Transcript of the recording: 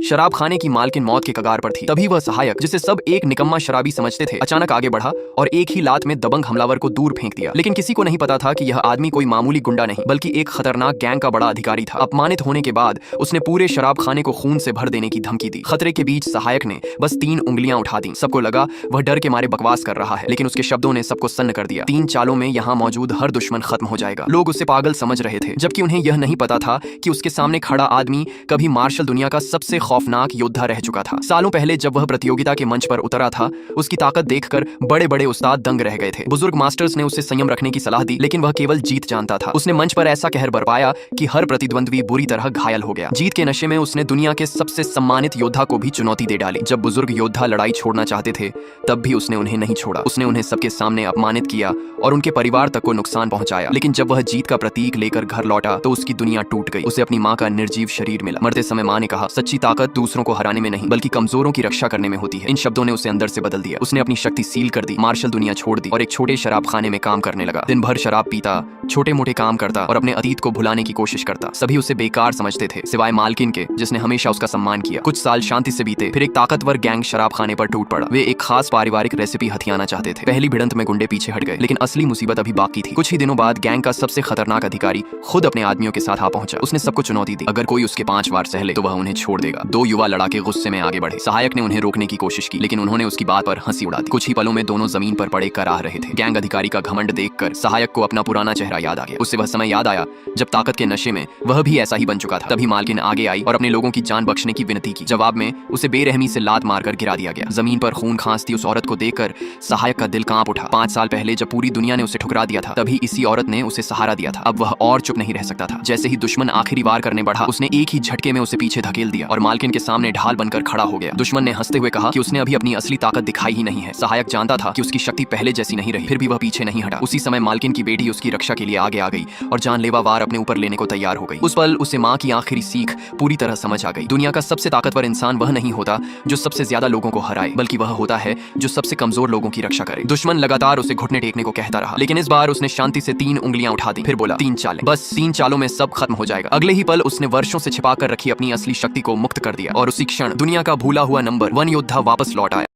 शराब खाने की मालकिन मौत के कगार पर थी। तभी वह सहायक, जिसे सब एक निकम्मा शराबी समझते थे, अचानक आगे बढ़ा और एक ही लात में दबंग हमलावर को दूर फेंक दिया। लेकिन किसी को नहीं पता था कि यह आदमी कोई मामूली गुंडा नहीं बल्कि एक खतरनाक गैंग का बड़ा अधिकारी था। अपमानित होने के बाद उसने पूरे शराब खाने को खून से भर देने की धमकी दी। खतरे के बीच सहायक ने बस 3 उंगलियां उठा दी। सबको लगा वह डर के मारे बकवास कर रहा है, लेकिन उसके शब्दों ने सबको सन्न कर दिया। 3 चालों में यहाँ मौजूद हर दुश्मन खत्म हो जाएगा। लोग उसे पागल समझ रहे थे, जबकि उन्हें यह नहीं पता था कि उसके सामने खड़ा आदमी कभी मार्शल दुनिया का सबसे खौफनाक योद्धा रह चुका था। सालों पहले जब वह प्रतियोगिता के मंच पर उतरा था, उसकी ताकत देखकर बड़े बड़े उस्ताद दंग रह गए थे। बुजुर्ग मास्टर्स ने उसे संयम रखने की सलाह दी, लेकिन वह केवल जीत जानता था। उसने मंच पर ऐसा कहर बरपाया कि हर प्रतिद्वंद्वी बुरी तरह घायल हो गया। जीत के नशे में उसने दुनिया के सबसे सम्मानित योद्धा को भी चुनौती दे डाली। जब बुजुर्ग योद्धा लड़ाई छोड़ना चाहते थे, तब भी उसने उन्हें नहीं छोड़ा। उसने उन्हें सबके सामने अपमानित किया और उनके परिवार तक को नुकसान पहुंचाया। लेकिन जब वह जीत का प्रतीक लेकर घर लौटा तो उसकी दुनिया टूट गई। उसे अपनी माँ का निर्जीव शरीर मिला। मरते समय माँ ने कहा, सच्ची ताकत दूसरों को हराने में नहीं बल्कि कमजोरों की रक्षा करने में होती है। इन शब्दों ने उसे अंदर से बदल दिया। उसने अपनी शक्ति सील कर दी, मार्शल दुनिया छोड़ दी और एक छोटे शराब खाने में काम करने लगा। दिन भर शराब पीता, छोटे मोटे काम करता और अपने अतीत को भुलाने की कोशिश करता। सभी उसे बेकार समझते थे, सिवाय मालकिन के, जिसने हमेशा उसका सम्मान किया। कुछ साल शांति से बीते, फिर एक ताकतवर गैंग शराब खाने पर टूट पड़ा। वे एक खास पारिवारिक रेसिपी हथियाना चाहते थे। पहली भिड़ंत में गुंडे पीछे हट गए, लेकिन असली मुसीबत अभी बाकी थी। कुछ ही दिनों बाद गैंग का सबसे खतरनाक अधिकारी खुद अपने आदमियों के साथ आ पहुंचा। उसने सबको चुनौती दी, अगर कोई उसके 5 वार सहले तो वह उन्हें छोड़ देगा। 2 युवा लड़ाके गुस्से में आगे बढ़े। सहायक ने उन्हें रोकने की कोशिश की, लेकिन उन्होंने उसकी बात पर हंसी उड़ा दी। कुछ ही पलों में दोनों जमीन पर पड़े कराह रहे थे। गैंग अधिकारी का घमंड देखकर सहायक को अपना पुराना चेहरा याद आ गया। उससे वह समय याद आया जब ताकत के नशे में वह भी ऐसा ही बन चुका था। तभी मालकिन आगे आई और अपने लोगों की जान बख्शने की विनती की। जवाब में उसे बेरहमी से लात मारकर गिरा दिया गया। जमीन पर खून खांसती उस औरत को देखकर सहायक का दिल कांप उठा। 5 साल पहले जब पूरी दुनिया ने उसे ठुकरा दिया था, तभी इसी औरत ने उसे सहारा दिया था। अब वह और चुप नहीं रह सकता था। जैसे ही दुश्मन आखिरी वार करने बढ़ा, उसने एक ही झटके में उसे पीछे धकेल दिया और मालकिन के सामने ढाल बनकर खड़ा हो गया। दुश्मन ने हंसते हुए कहा कि उसने अभी अपनी असली ताकत दिखाई ही नहीं है। सहायक जानता था कि उसकी शक्ति पहले जैसी नहीं रही, फिर भी वह पीछे नहीं हटा। उसी समय मालकिन की बेटी उसकी रक्षा के लिए आगे आ गई और जानलेवा वार अपने ऊपर लेने को तैयार हो गई। उस पल उसे माँ की आखिरी सीख पूरी तरह समझ आ गई। दुनिया का सबसे ताकतवर इंसान वह नहीं होता जो सबसे ज्यादा लोगों को हराए, बल्कि वह होता है जो सबसे कमजोर लोगों की रक्षा करे। दुश्मन लगातार उसे घुटने टेकने को कहता रहा, लेकिन इस बार उसने शांति से 3 उंगलियां उठा दी। फिर बोला, 3 चालें। बस 3 चालों में सब खत्म हो जाएगा। अगले ही पल उसने वर्षों से छिपा कर रखी अपनी असली शक्ति को मुक्त कर दिया और उसी क्षण दुनिया का भूला हुआ नंबर 1 योद्धा वापस लौट आया।